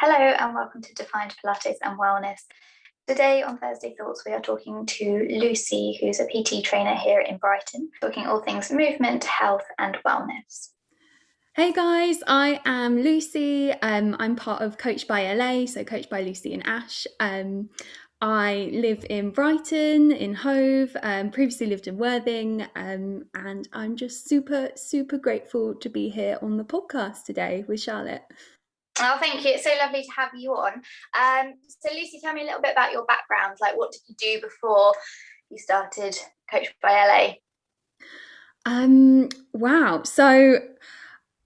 Hello and welcome to Defined Pilates and Wellness. Today on Thursday Thoughts, we are talking to Lucie, who's a PT trainer here in Brighton, talking all things movement, health and wellness. Hey guys, I am Lucie. I'm part of Coach by LA, so Coach by Lucie and Ash. I live in Brighton, in Hove, previously lived in Worthing, and I'm just super grateful to be here on the podcast today with Charlotte. Oh, thank you. It's so lovely to have you on. So Lucie, tell me a little bit about your background. Like, what did you do before you started Coach by LA? Wow. So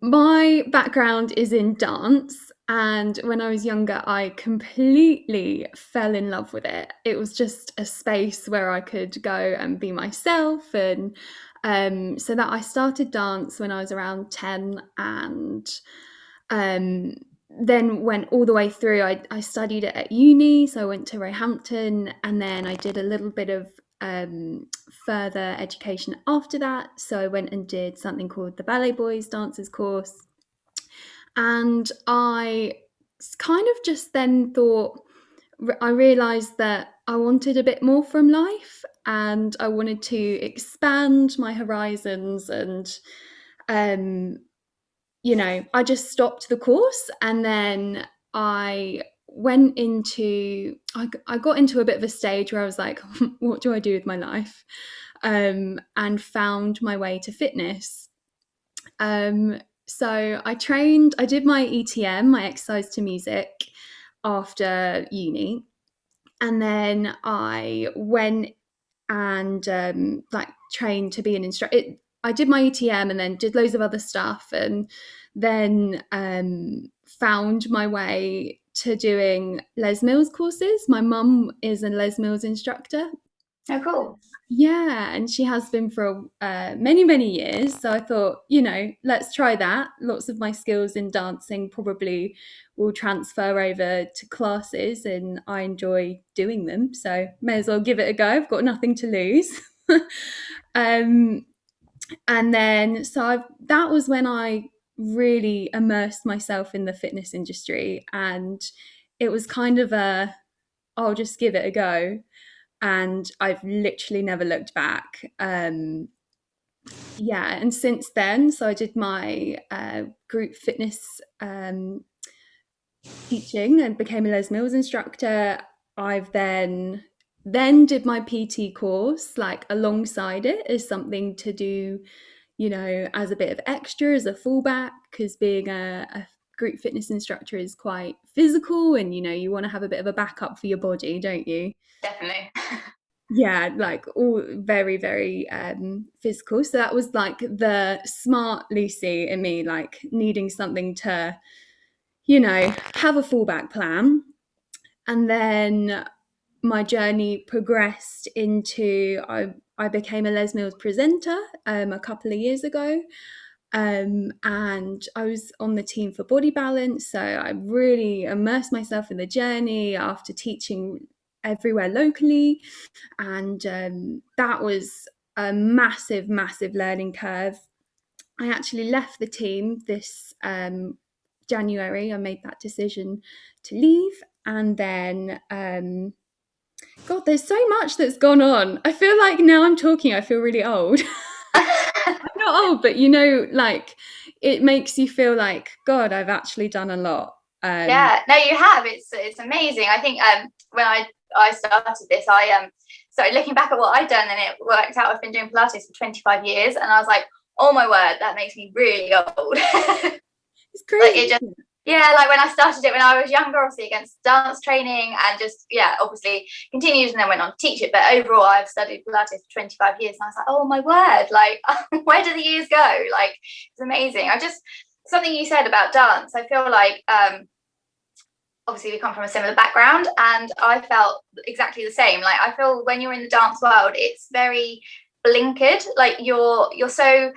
my background is in dance, and when I was younger, I completely fell in love with it. It was just a space where I could go and be myself, and so that I started dance when I was around 10, and then went all the way through. I studied it at uni, so I went to Roehampton, and then I did a little bit of further education after that. So I went and did something called the Ballet Boys Dancers course, and I kind of just then thought, I realised that I wanted a bit more from life, and I wanted to expand my horizons, and I just stopped the course, and then I got into a bit of a stage where I was like, what do I do with my life? And found my way to fitness. So I did my ETM, my exercise to music, after uni. And then I went and trained to be an instructor. I did my ETM and then did loads of other stuff, and then found my way to doing Les Mills courses. My mum is a Les Mills instructor. LA? Oh, cool. Yeah, and she has been for many years. So I thought, let's try that. Lots of my skills in dancing probably will transfer over to classes, and I enjoy doing them. So may as well give it a go. I've got nothing to lose. And then, that was when I really immersed myself in the fitness industry, and it was kind of I'll just give it a go. And I've literally never looked back. And since then, so I did my group fitness teaching and became a Les Mills instructor. I've then did my PT course, like alongside it, as something to do, as a bit of extra, as a fallback, because being a group fitness instructor is quite physical, and you want to have a bit of a backup for your body, don't you? Definitely. Yeah, like all very physical. So that was like the smart Lucie in me, like needing something to have a fallback plan. And then my journey progressed into I became a Les Mills presenter a couple of years ago. And I was on the team for Body Balance, so I really immersed myself in the journey after teaching everywhere locally, and that was a massive learning curve. I actually left the team this January. I made that decision to leave, and then God, there's so much that's gone on. I feel like now I'm talking, I feel really old. I'm not old, but like it makes you feel like, God, I've actually done a lot. Yeah, no, you have. It's amazing. I think when I started this, I started looking back at what I'd done, and it worked out I've been doing Pilates for 25 years, and I was like, oh my word, that makes me really old. It's crazy. Like when I started it when I was younger, obviously against dance training, and just obviously continued and then went on to teach it. But overall, I've studied Pilates for 25 years, and I was like, oh my word, like where do the years go? Like it's amazing. Something you said about dance, I feel like obviously we come from a similar background, and I felt exactly the same. Like I feel when you're in the dance world, it's very blinkered. Like you're so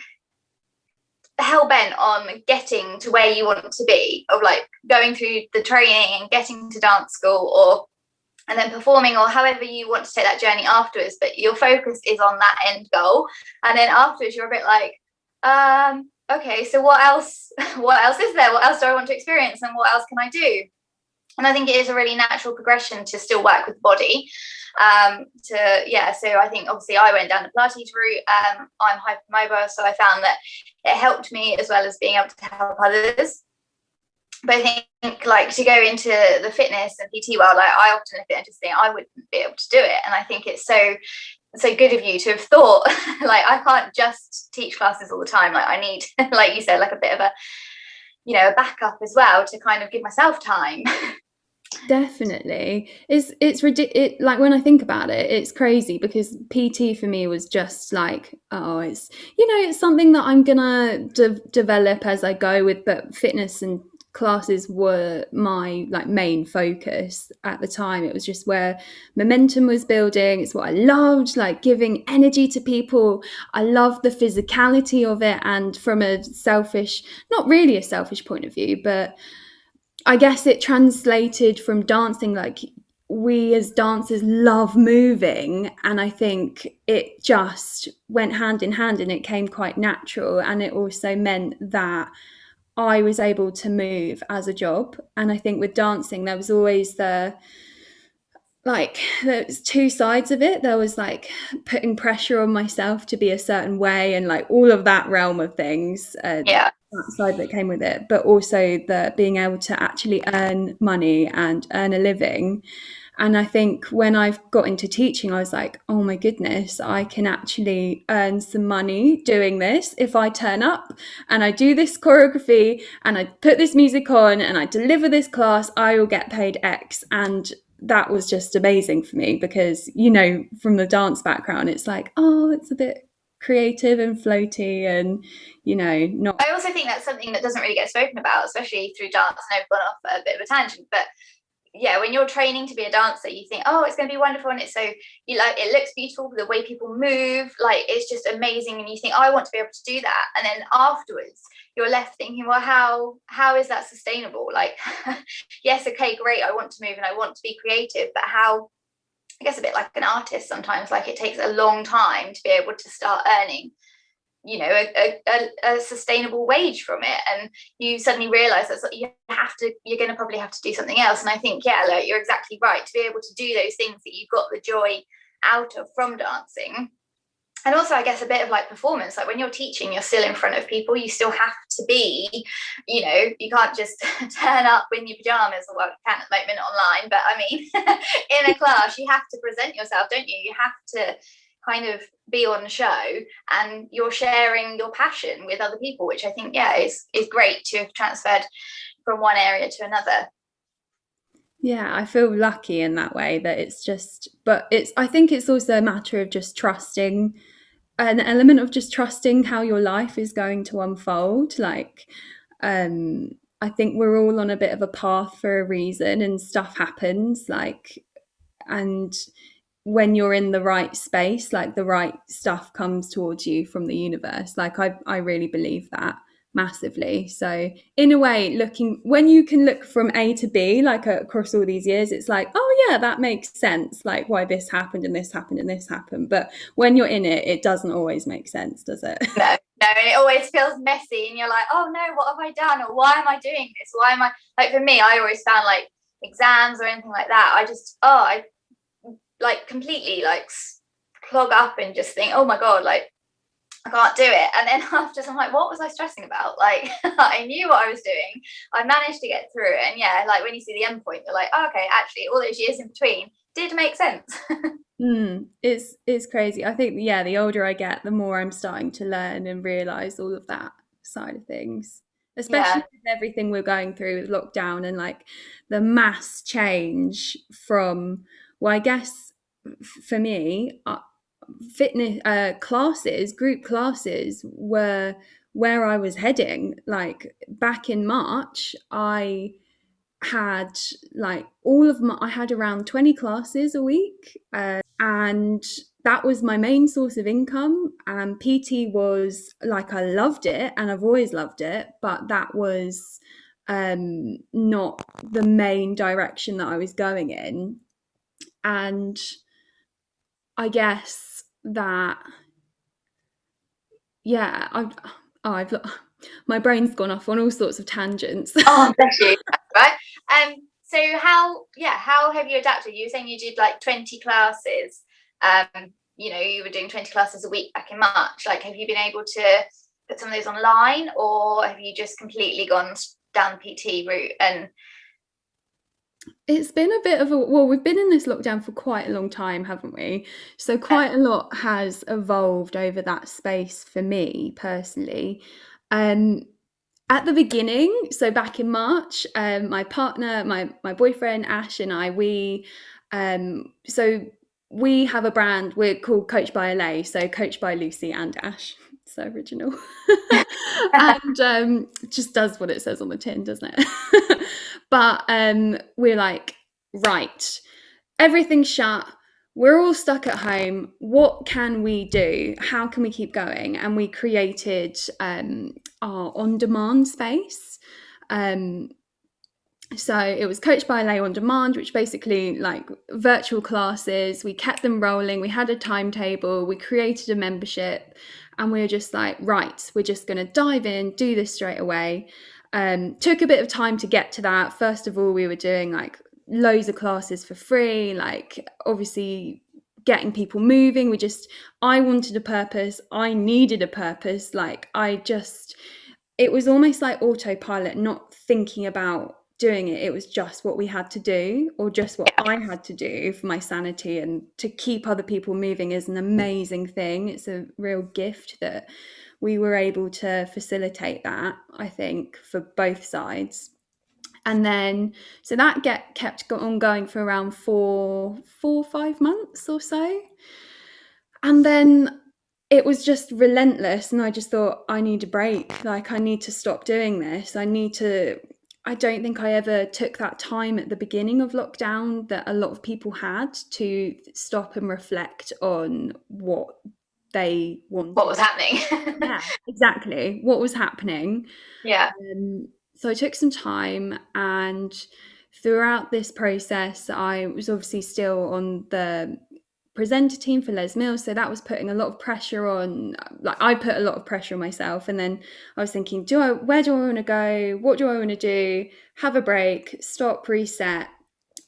hell-bent on getting to where you want to be, of like going through the training and getting to dance school, and then performing, or however you want to take that journey afterwards, but your focus is on that end goal. And then afterwards you're a bit like, okay, so what else is there? What else do I want to experience, and what else can I do? And I think it is a really natural progression to still work with the body. So I think obviously I went down the Pilates route. I'm hypermobile, so I found that it helped me as well as being able to help others. But I think like to go into the fitness and PT world, like I often look at it and just think I wouldn't be able to do it. And I think it's so good of you to have thought like I can't just teach classes all the time. Like I need, like you said, like a bit of a, a backup as well to kind of give myself time. Definitely. It's ridiculous. Like when I think about it, it's crazy because PT for me was just like, oh, it's, it's something that I'm gonna develop as I go with, but fitness and classes were my like main focus at the time. It was just where momentum was building. It's what I loved, like giving energy to people. I loved the physicality of it, and from a selfish, not really a selfish point of view, but I guess it translated from dancing, like we as dancers love moving, and I think it just went hand in hand and it came quite natural, and it also meant that I was able to move as a job. And I think with dancing there was always there's two sides of it. There was like putting pressure on myself to be a certain way and like all of that realm of things, Yeah. that side that came with it, but also the being able to actually earn money and earn a living. And I think when I've got into teaching, I was like, oh my goodness, I can actually earn some money doing this. If I turn up and I do this choreography and I put this music on and I deliver this class, I will get paid X. And that was just amazing for me because, from the dance background, it's like, oh, it's a bit creative and floaty and, not. I also think that's something that doesn't really get spoken about, especially through dance. And I've gone off a bit of a tangent, but yeah, when you're training to be a dancer, you think, oh, it's going to be wonderful, and it's so it looks beautiful, the way people move, like it's just amazing, and you think, oh, I want to be able to do that, and then afterwards you're left thinking, well, how is that sustainable? Like, yes, okay, great, I want to move and I want to be creative, but how? I guess a bit like an artist sometimes, like it takes a long time to be able to start earning a sustainable wage from it, and you suddenly realize that you're going to probably have to do something else. And I think, yeah, like, you're exactly right, to be able to do those things that you got the joy out of from dancing. And also, I guess, a bit of like performance, like when you're teaching, you're still in front of people, you still have to be, you can't just turn up in your pajamas, or well, you can at the moment online, but I mean in a class you have to present yourself, don't you? You have to kind of be on the show, and you're sharing your passion with other people, which I think, yeah, is great to have transferred from one area to another. Yeah, I feel lucky in that way that it's just, but I think it's also a matter of just trusting, an element of just trusting how your life is going to unfold. Like, I think we're all on a bit of a path for a reason and stuff happens, like, and when you're in the right space, like the right stuff comes towards you from the universe. Like I really believe that massively. So in a way, when you can look from A to B, like across all these years, it's like, oh yeah, that makes sense, like why this happened and this happened and this happened. But when you're in it, it doesn't always make sense, does it? No, and it always feels messy, and you're like, oh no, what have I done, or why am I doing this? Why am I, like, for me, I always found like exams or anything like that, I like completely like clog up and just think, oh my god, like I can't do it. And then after, I'm like, what was I stressing about? Like I knew what I was doing, I managed to get through it. And yeah, like when you see the end point, you're like, oh, okay, actually all those years in between did make sense. It's crazy. I think, yeah, the older I get, the more I'm starting to learn and realize all of that side of things, especially Yeah. with everything we're going through with lockdown and like the mass change from, well, I guess for me, fitness classes, group classes were where I was heading. Like back in March, I had like I had around 20 classes a week, and that was my main source of income. And PT was like, I loved it and I've always loved it, but that was not the main direction that I was going in. And I guess that, yeah, my brain's gone off on all sorts of tangents. Oh, bless you. Right. So how have you adapted? You were saying you did like 20 classes. You were doing 20 classes a week back in March. Like, have you been able to put some of those online, or have you just completely gone down the PT route? And it's been a bit of well, we've been in this lockdown for quite a long time, haven't we? So quite a lot has evolved over that space for me personally. Um, at the beginning, so back in March, my partner, my boyfriend Ash and I, so we have a brand. We're called Coach by LA, so Coach by Lucie and Ash. So original, and just does what it says on the tin, doesn't it? But we're like, right, everything's shut. We're all stuck at home. What can we do? How can we keep going? And we created our on-demand space. So it was Coach by LA on demand, which basically like virtual classes. We kept them rolling. We had a timetable. We created a membership, and we were just like, right, we're just going to dive in, do this straight away. Took a bit of time to get to that. First of all, we were doing like loads of classes for free, like obviously getting people moving. I wanted a purpose. I needed a purpose. It was almost like autopilot, not thinking about doing it. It was just what we had to do, or just what I had to do for my sanity, and to keep other people moving is an amazing thing. It's a real gift that we were able to facilitate that, I think, for both sides. And then so that kept on going for around 5 months or so. And then it was just relentless, and I just thought, I need a break. Like, I need to stop doing this. I don't think I ever took that time at the beginning of lockdown that a lot of people had to stop and reflect on what they wanted. What was happening. Yeah, exactly. What was happening. Yeah. So I took some time, and throughout this process, I was obviously still on the presenter team for Les Mills, so that was putting a lot of pressure on. Like, I put a lot of pressure on myself, and then I was thinking, where do I want to go? What do I want to do? Have a break, stop, reset.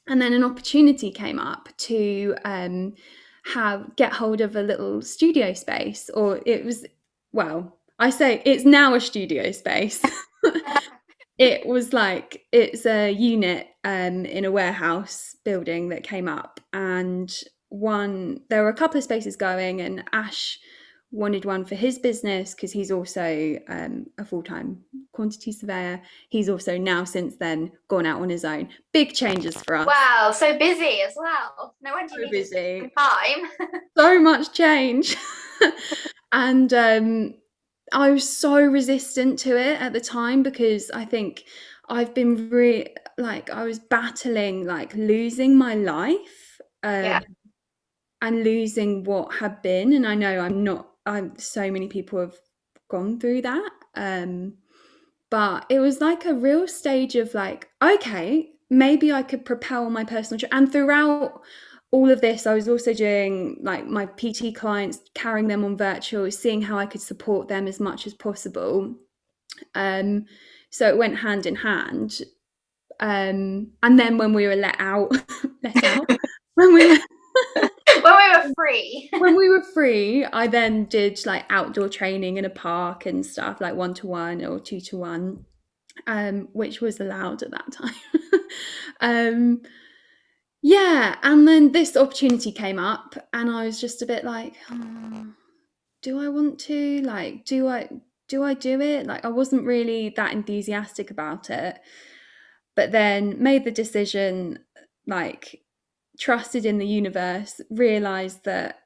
And then an opportunity came up to get hold of a little studio space, or I say it's now a studio space. It's a unit in a warehouse building that came up, and there were a couple of spaces going, and Ash wanted one for his business because he's also a full-time quantity surveyor. He's also now since then gone out on his own. Big changes for us. Wow, so busy as well. No wonder you need some time. So much change. And I was so resistant to it at the time, because I think I've been I was battling losing my life and losing what had been. And I know so many people have gone through that. But it was like a real stage of okay, maybe I could propel my personal and throughout all of this, I was also doing my PT clients, carrying them on virtual, seeing how I could support them as much as possible. So it went hand in hand. And then when we were let out, when we were free. When we were free, I then did outdoor training in a park and stuff, 1-to-1 or 2-to-1, which was allowed at that time. Yeah, and then this opportunity came up, and I was just a bit do I want to? Do I do it? I wasn't really that enthusiastic about it, but then made the decision, trusted in the universe, realized that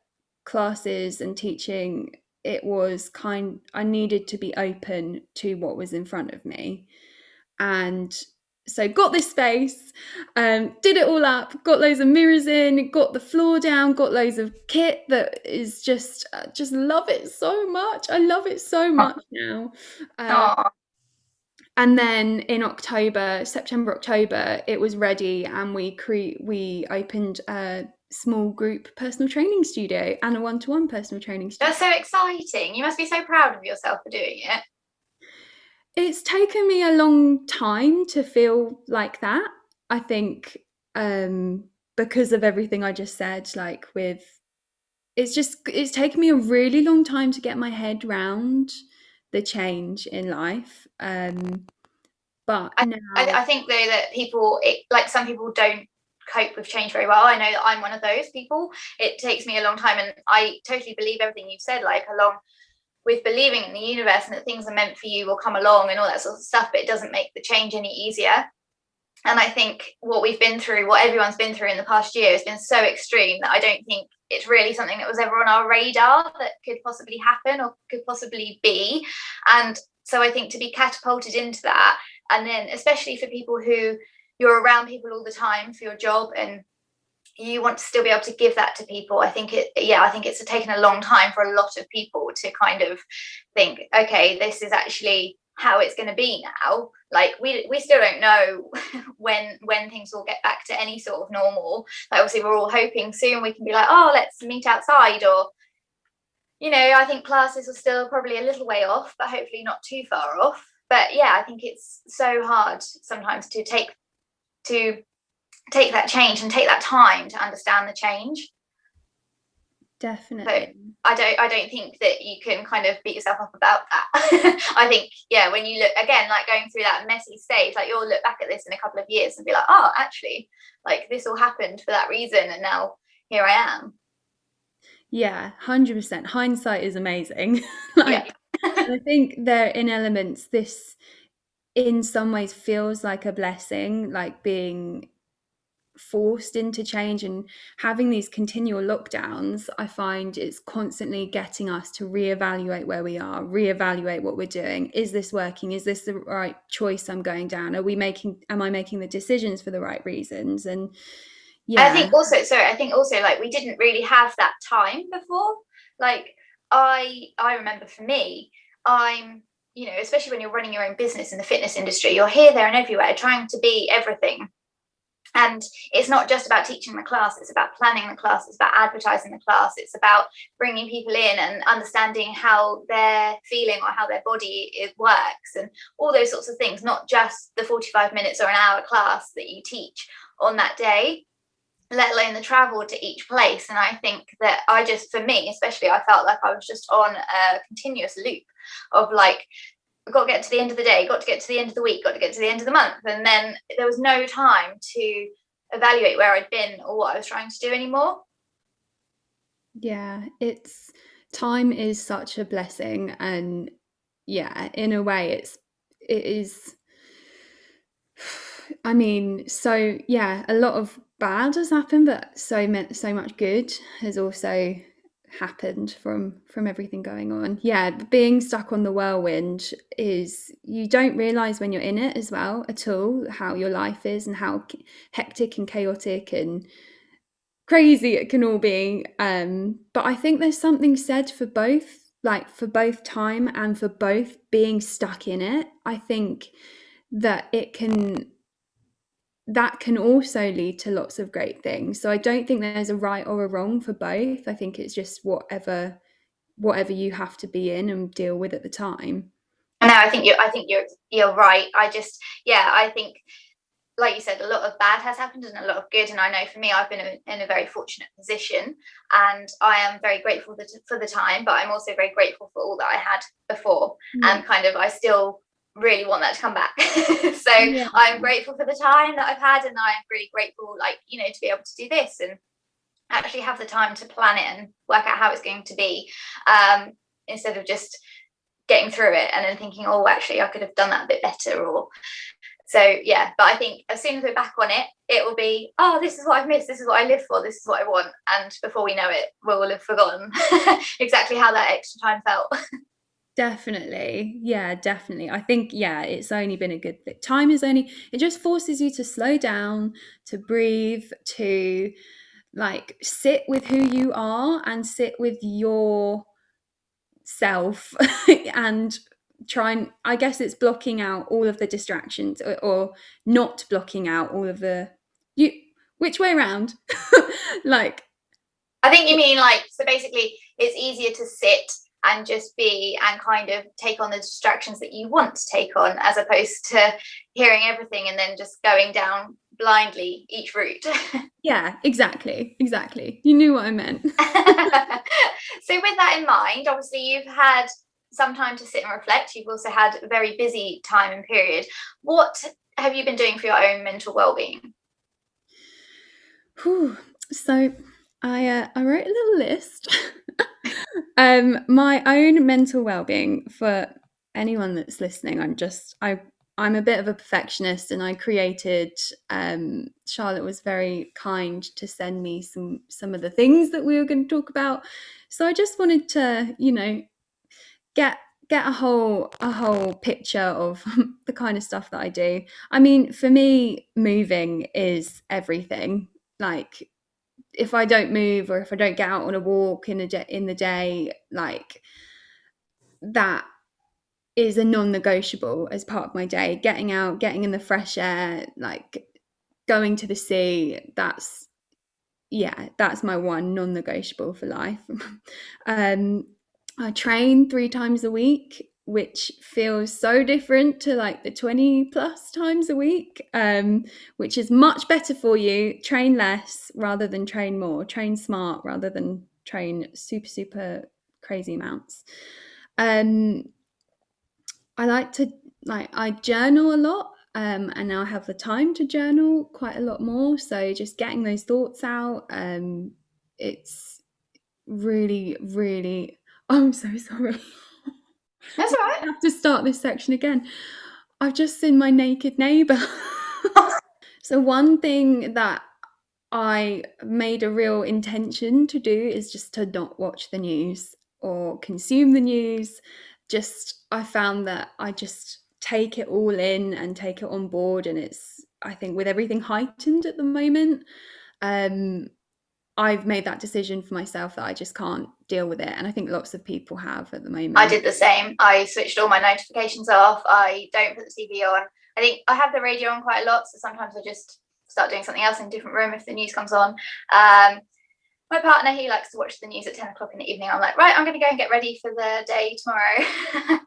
classes and teaching, I needed to be open to what was in front of me. And so got this space, did it all up, got loads of mirrors in, got the floor down, got loads of kit that is just love it so much. I love it so much now. And then in September, October, it was ready, and we opened a small group personal training studio and a 1-to-1 personal training studio. That's so exciting. You must be so proud of yourself for doing it. It's taken me a long time to feel like that. I think because of everything I just said, like with it's taken me a really long time to get my head round the change in life. But now, I think though that like some people don't cope with change very well. I know that I'm one of those people. It takes me a long time, and I totally believe everything you've said, like along with believing in the universe and that things are meant for you will come along and all that sort of stuff, but it doesn't make the change any easier. And I think what we've been through, what everyone's been through in the past year has been so extreme that I don't think it's really something that was ever on our radar that could possibly happen or could possibly be. And so I think to be catapulted into that, and then especially for people who you're around people all the time for your job and you want to still be able to give that to people, I think it's taken a long time for a lot of people to kind of think, okay, this is actually how it's going to be now. Like we still don't know when things will get back to any sort of normal. Like obviously we're all hoping soon we can be like, oh, let's meet outside, or I think classes are still probably a little way off, but hopefully not too far off. But yeah, I think it's so hard sometimes to take that change and take that time to understand the change. definitely. So I don't think that you can kind of beat yourself up about that. I think, yeah, when you look again, like going through that messy stage, like you'll look back at this in a couple of years and be like, oh, actually, like this all happened for that reason, and now here I am. Yeah, 100%. Hindsight is amazing. Yeah. I think there in elements, this in some ways feels like a blessing, like being forced into change and having these continual lockdowns. I find it's constantly getting us to reevaluate where we are, reevaluate what we're doing. Is this working? Is this the right choice I'm going down? Am I making the decisions for the right reasons? And yeah. I think also like we didn't really have that time before. Like I remember for me, I'm, especially when you're running your own business in the fitness industry, you're here, there, and everywhere trying to be everything. And it's not just about teaching the class, it's about planning the class, it's about advertising the class, it's about bringing people in and understanding how they're feeling or how their body works and all those sorts of things, not just the 45 minutes or an hour class that you teach on that day, let alone the travel to each place. And I think that for me especially, I felt like I was just on a continuous loop of like, got to get to the end of the day, got to get to the end of the week, got to get to the end of the month, and then there was no time to evaluate where I'd been or what I was trying to do anymore. Yeah, time is such a blessing, and yeah, in a way it is. I mean, so yeah, a lot of bad has happened, but so much good has also happened from everything going on. Yeah, being stuck on the whirlwind is, you don't realize when you're in it as well at all how your life is and how hectic and chaotic and crazy it can all be. But I think there's something said for both, like for both time and for both being stuck in it. I think that that can also lead to lots of great things. So I don't think there's a right or a wrong for both. I think it's just whatever you have to be in and deal with at the time. No, I think you're right. I think, like you said, a lot of bad has happened and a lot of good. And I know for me, I've been in a very fortunate position, and I am very grateful for the time, but I'm also very grateful for all that I had before. And kind of, I still really want that to come back. So yeah. I'm grateful for the time that I've had, and I'm really grateful, like, to be able to do this and actually have the time to plan it and work out how it's going to be, instead of just getting through it and then thinking, oh, actually I could have done that a bit better. Or so yeah, but I think as soon as we're back on it, it will be, oh, this is what I've missed, this is what I live for, this is what I want. And before we know it, we will have forgotten exactly how that extra time felt. Definitely. Yeah, definitely. I think, yeah, it's only been a good thing. Time is only, it just forces you to slow down, to breathe, to like sit with who you are and sit with your self and try and, I guess it's blocking out all of the distractions, or not blocking out all of which way around? Like, I think you mean like, so basically it's easier to sit and just be and kind of take on the distractions that you want to take on, as opposed to hearing everything and then just going down blindly each route. Yeah, exactly. You knew what I meant. So with that in mind, obviously you've had some time to sit and reflect. You've also had a very busy time and period. What have you been doing for your own mental well-being? Whew. So I wrote a little list. My own mental well-being for anyone that's listening. I'm a bit of a perfectionist, and I created. Charlotte was very kind to send me some of the things that we were going to talk about. So I just wanted to, get get a whole picture of the kind of stuff that I do. I mean, for me, moving is everything. Like, if I don't move, or if I don't get out on a walk in the day, like, that is a non-negotiable as part of my day. Getting out, getting in the fresh air, like going to the sea, that's my one non-negotiable for life. um I train 3 times a week, which feels so different to like the 20 plus times a week, which is much better for you. Train less rather than train more. Train smart rather than train super, super crazy amounts. Um, I like to, I journal a lot, and now I have the time to journal quite a lot more. So just getting those thoughts out, it's really, really. Oh, I'm so sorry. That's all right. I have to start this section again. I've just seen my naked neighbour. So one thing that I made a real intention to do is just to not watch the news or consume the news. Just, I found that I just take it all in and take it on board, and I think with everything heightened at the moment, um, I've made that decision for myself that I just can't deal with it, and I think lots of people have at the I moment. did the same. I switched all my notifications off. I don't put the TV on. I think I have the radio on quite a lot, so sometimes I just start doing something else in a different room if the news comes on. My partner, he likes to watch the news at 10 o'clock in the evening. I'm like, right, I'm going to go and get ready for the day tomorrow.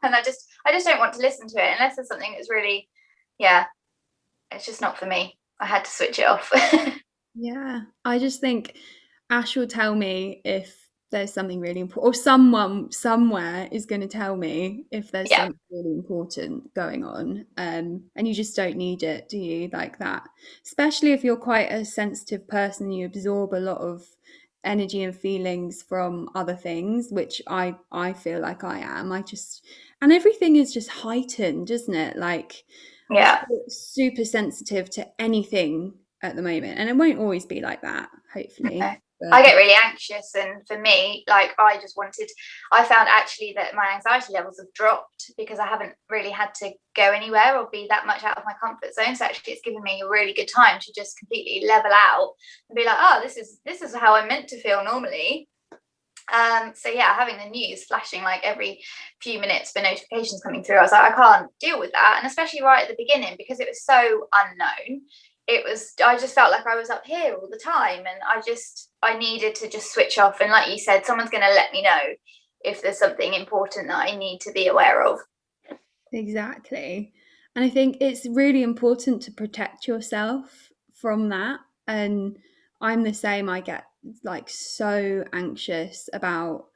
And I just don't want to listen to it unless there's something that's really, yeah, it's just not for me. I had to switch it off. Yeah, I just think Ash will tell me if there's something really important, or someone somewhere is going to tell me if there's Yeah. something really important going on. And you just don't need it, do you? Like that, especially if you're quite a sensitive person, you absorb a lot of energy and feelings from other things, which I feel like I am. And everything is just heightened, isn't it? Like, I Yeah. feel super sensitive to anything at the moment, and it won't always be like that, hopefully. I But get really anxious, and for me, like, I found actually that my anxiety levels have dropped because I haven't really had to go anywhere or be that much out of my comfort zone. So actually, it's given me a really good time to just completely level out and be like, oh, this is how I'm meant to feel normally. So yeah, having the news flashing like every few minutes for notifications coming through, I was like, I can't deal with that. And especially right at the beginning, because it was so unknown, I just felt like I was up here all the time, and I needed to just switch off. And like you said, someone's going to let me know if there's something important that I need to be aware of. exactly. And I think it's really important to protect yourself from that. And I'm the same. I get like so anxious about,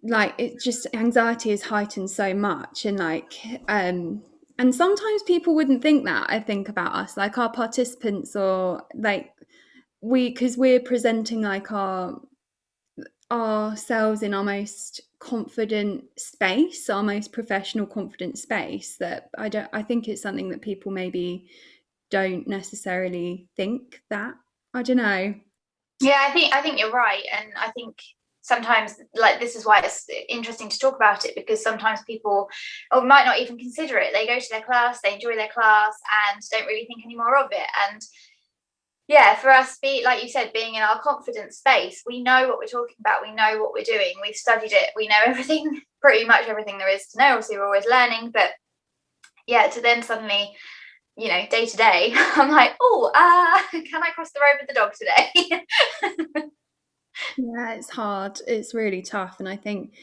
like, it's just, anxiety is heightened so much, and and sometimes people wouldn't think that, I think, about us, like our participants, or like, because we're presenting like ourselves in our most confident space, our most professional confident space, that I think it's something that people maybe don't necessarily think that. I don't know. Yeah, I think you're right, and I think sometimes, like, this is why it's interesting to talk about it, because sometimes people might not even consider it. They go to their class, they enjoy their class, and don't really think any more of it. And yeah, for us, like you said, being in our confident space, we know what we're talking about, we know what we're doing, we've studied it, we know everything, pretty much everything there is to know. Obviously, we're always learning, but yeah, to then suddenly, day to day, I'm like, oh, can I cross the road with the dog today? Yeah, it's hard. It's really tough. And I think,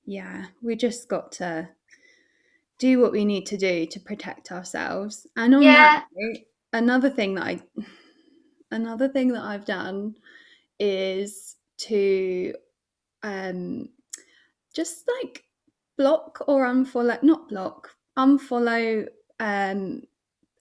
yeah, we just got to do what we need to do to protect ourselves. And on that Yeah. note, another thing that I've done is to just like block or unfollow, not block, unfollow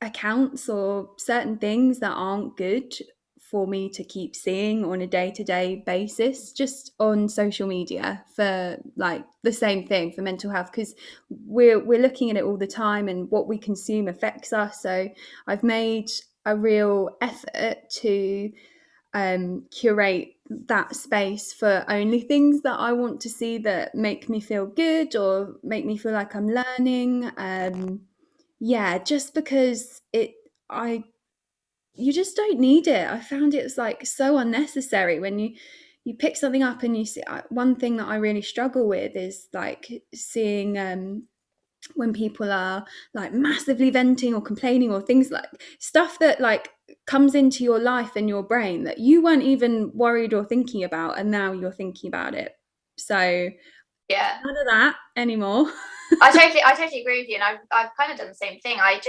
accounts or certain things that aren't good for me to keep seeing on a day-to-day basis, just on social media, for like the same thing for mental health, because we're looking at it all the time and what we consume affects us. So I've made a real effort to curate that space for only things that I want to see that make me feel good or make me feel like I'm learning. Yeah, just because I you just don't need it. I found it was like so unnecessary when you pick something up and you see. One thing that I really struggle with is like seeing when people are like massively venting or complaining, or things like stuff that like comes into your life and your brain that you weren't even worried or thinking about, and now you're thinking about it. So Yeah. none of that anymore. I totally agree with you, and I've kind of done the same thing. I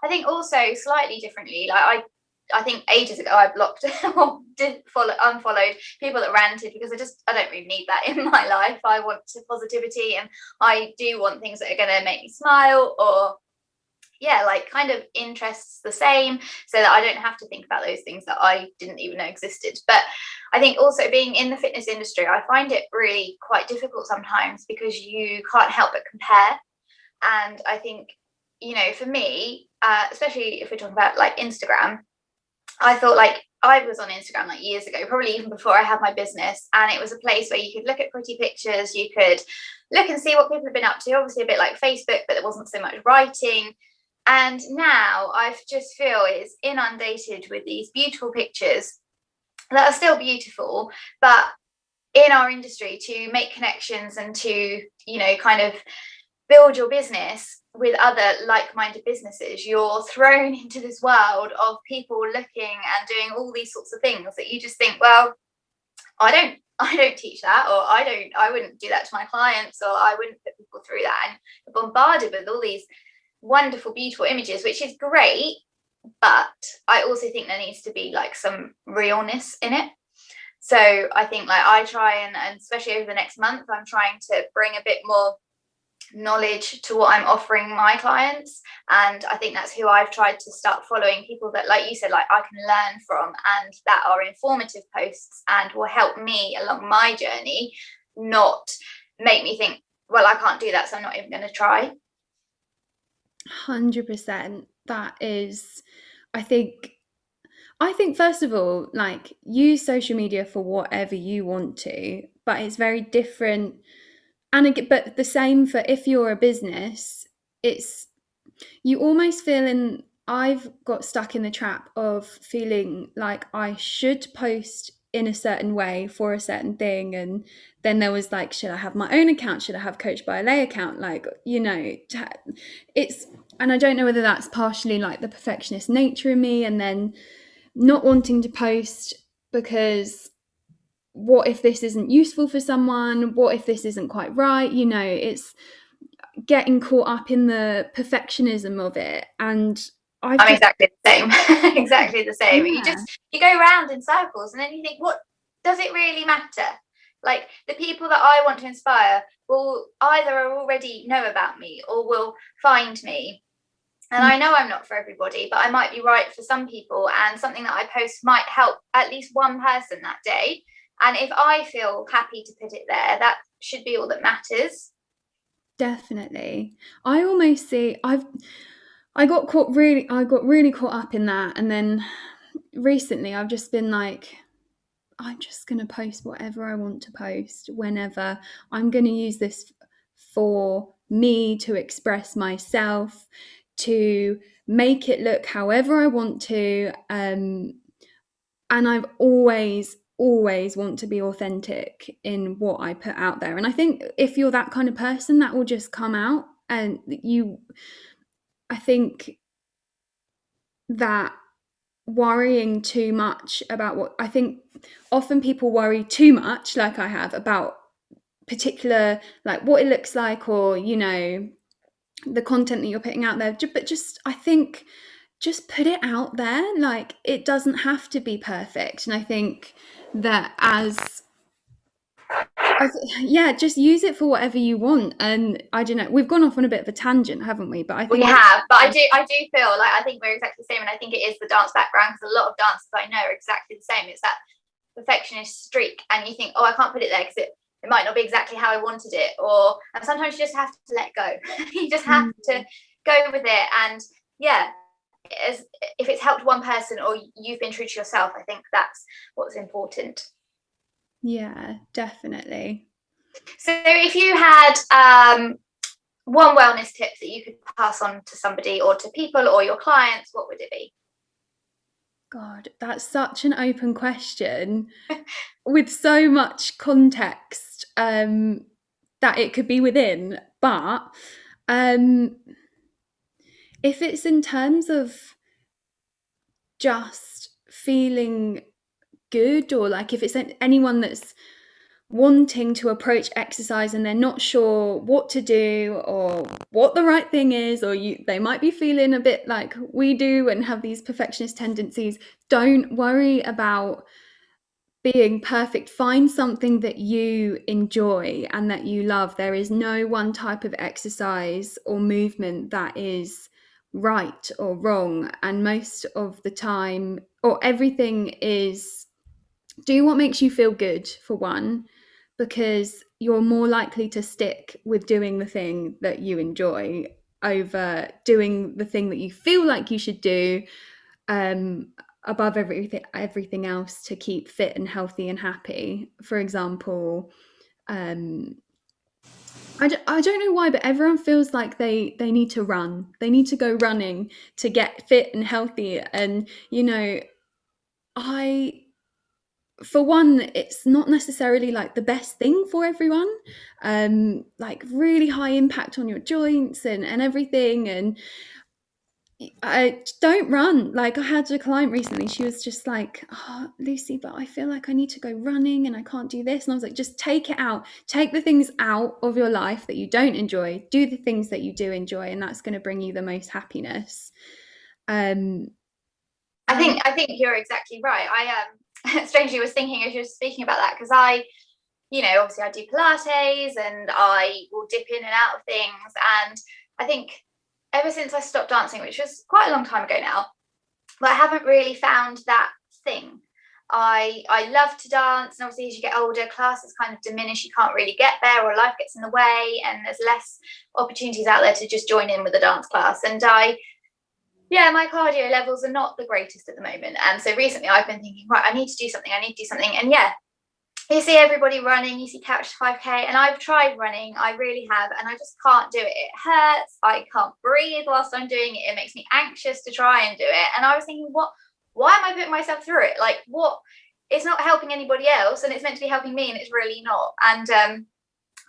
think also slightly differently. Like I think ages ago I blocked or unfollowed people that ranted, because I don't really need that in my life. I want positivity, and I do want things that are going to make me smile, or yeah, like kind of interests the same, so that I don't have to think about those things that I didn't even know existed. But I think also being in the fitness industry, I find it really quite difficult sometimes, because you can't help but compare. And I think, for me, especially if we're talking about like Instagram, I thought, like, I was on Instagram like years ago, probably even before I had my business, and it was a place where you could look at pretty pictures, you could look and see what people have been up to, obviously a bit like Facebook, but there wasn't so much writing. And now I just feel it's inundated with these beautiful pictures that are still beautiful, but in our industry, to make connections and to, kind of build your business with other like-minded businesses, you're thrown into this world of people looking and doing all these sorts of things that you just think, well, I don't teach that, or I wouldn't do that to my clients, or I wouldn't put people through that. And you're bombarded with all these wonderful, beautiful images, which is great, but I also think there needs to be like some realness in it. So I think, like, I try and especially over the next month, I'm trying to bring a bit more knowledge to what I'm offering my clients. And I think that's who I've tried to start following, people that, like you said, like I can learn from, and that are informative posts and will help me along my journey, not make me think, well, I can't do that, so I'm not even going to try. 100%. That is, I think, first of all, like, use social media for whatever you want to, but it's very different. And again, but the same for if you're a business, it's, you almost feel in, I've got stuck in the trap of feeling like I should post in a certain way for a certain thing. And then there was like, should I have my own account? Should I have Coach by Lay account? Like, it's, and I don't know whether that's partially like the perfectionist nature in me, and then not wanting to post because what if this isn't useful for someone? What if this isn't quite right? It's getting caught up in the perfectionism of it. And I've I'm just, exactly the same. Exactly the same. yeah, You go around in circles, and then you think, what does it really matter? Like, the people that I want to inspire will either already know about me or will find me. And I know I'm not for everybody, but I might be right for some people, and something that I post might help at least one person that day. And if I feel happy to put it there, that should be all that matters. definitely. I almost see, I got really caught up in that. And then recently I've just been like, I'm just going to post whatever I want to post whenever. I'm going to use this for me to express myself, to make it look however I want to. And I've always want to be authentic in what I put out there. And I think if you're that kind of person, that will just come out. And I think that worrying too much about what, I think often people worry too much, like I have, about particular, like what it looks like, or the content that you're putting out there. But just, I think just put it out there. Like, it doesn't have to be perfect. And I think that yeah, just use it for whatever you want. And I don't know, we've gone off on a bit of a tangent, haven't we? But I We think have, but I do feel like I think we're exactly the same, and I think it is the dance background, because a lot of dancers I know are exactly the same. It's that perfectionist streak, and you think, oh, I can't put it there because it might not be exactly how I wanted it, and sometimes you just have to let go. You just have to go with it, and yeah, if it's helped one person or you've been true to yourself, I think that's what's important. yeah, definitely. So if you had one wellness tip that you could pass on to somebody or to people or your clients, what would it be? God, that's such an open question with so much context that it could be within. But um, if it's in terms of just feeling good, or like if it's anyone that's wanting to approach exercise and they're not sure what to do or what the right thing is, or they might be feeling a bit like we do and have these perfectionist tendencies, don't worry about being perfect. Find something that you enjoy and that you love. There is no one type of exercise or movement that is right or wrong, and most of the time, or everything is, do what makes you feel good, for one, because you're more likely to stick with doing the thing that you enjoy over doing the thing that you feel like you should do, um, above everything else, to keep fit and healthy and happy. For example, um, I don't know why, but everyone feels like they need to run. They need to go running to get fit and healthy. And, I for one, it's not necessarily like the best thing for everyone. Like, really high impact on your joints and everything. And I don't run. Like, I had a client recently, she was just like, oh, Lucy, but I feel like I need to go running and I can't do this. And I was like, just take it out. Take the things out of your life that you don't enjoy. Do the things that you do enjoy, and that's going to bring you the most happiness. Um, I think you're exactly right. I strangely was thinking as you were speaking about that, because obviously I do Pilates and I will dip in and out of things. And I think ever since I stopped dancing, which was quite a long time ago now, but I haven't really found that thing. I love to dance, and obviously as you get older, classes kind of diminish. You can't really get there, or life gets in the way, and there's less opportunities out there to just join in with a dance class. And my cardio levels are not the greatest at the moment. And so recently I've been thinking, right, I need to do something. And yeah, you see everybody running, you see Couch to 5K, and I've tried running, I really have, and I just can't do it. It hurts, I can't breathe whilst I'm doing it, it makes me anxious to try and do it. And I was thinking, why am I putting myself through it? Like, what? It's not helping anybody else, and it's meant to be helping me, and it's really not. And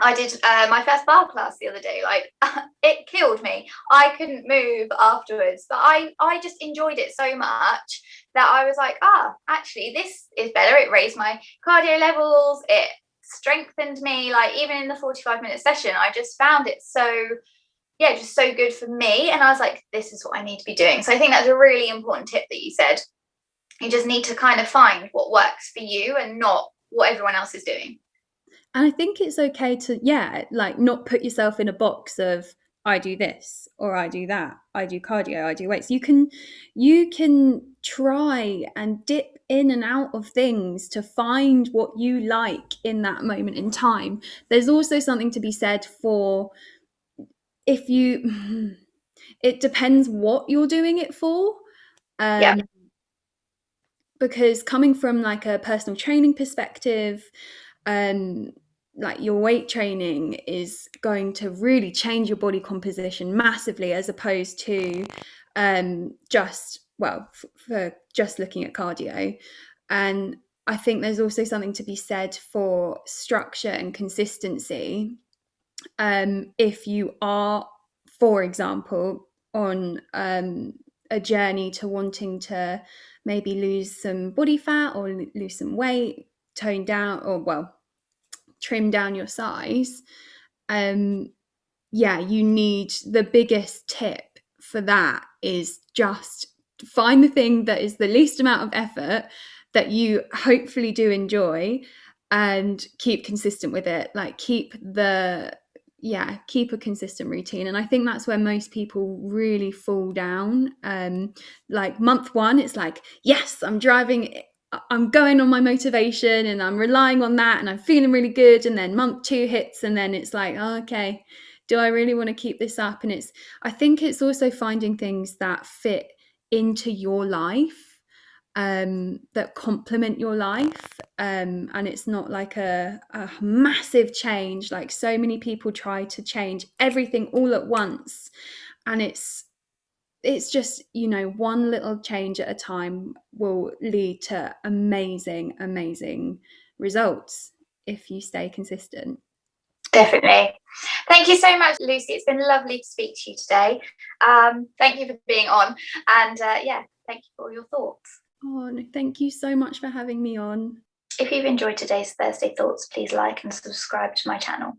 I did my first bar class the other day. Like, it killed me. I couldn't move afterwards, but I just enjoyed it so much that I was like, actually, this is better. It raised my cardio levels. It strengthened me. Like, even in the 45-minute session, I just found it just so good for me. And I was like, this is what I need to be doing. So I think that's a really important tip that you said. You just need to kind of find what works for you and not what everyone else is doing. And I think it's okay to, like, not put yourself in a box of, I do this or I do that. I do cardio, I do weights. You can try and dip in and out of things to find what you like in that moment in time. There's also something to be said for, if you it depends what you're doing it for. Yeah. Um because coming from like a personal training perspective, um like, your weight training is going to really change your body composition massively, as opposed to for just looking at cardio. And I think there's also something to be said for structure and consistency. If you are, for example, on a journey to wanting to maybe lose some body fat or lose some weight, tone down, or, well, trim down your size, you need, the biggest tip for that is just find the thing that is the least amount of effort that you hopefully do enjoy, and keep consistent with it. Like keep a consistent routine. And I think that's where most people really fall down. Like month one, it's like, yes, I'm going on my motivation and I'm relying on that and I'm feeling really good. And then month two hits and then it's like, oh, okay, do I really want to keep this up? And I think it's also finding things that fit into your life, that complement your life, and it's not like a massive change. Like so many people try to change everything all at once, and it's just, one little change at a time will lead to amazing results if you stay consistent. Definitely. Thank you so much, Lucie. It's been lovely to speak to you today. Thank you for being on, and thank you for all your thoughts. Oh, no, thank you so much for having me on. If you've enjoyed today's Thursday Thoughts, please like and subscribe to my channel.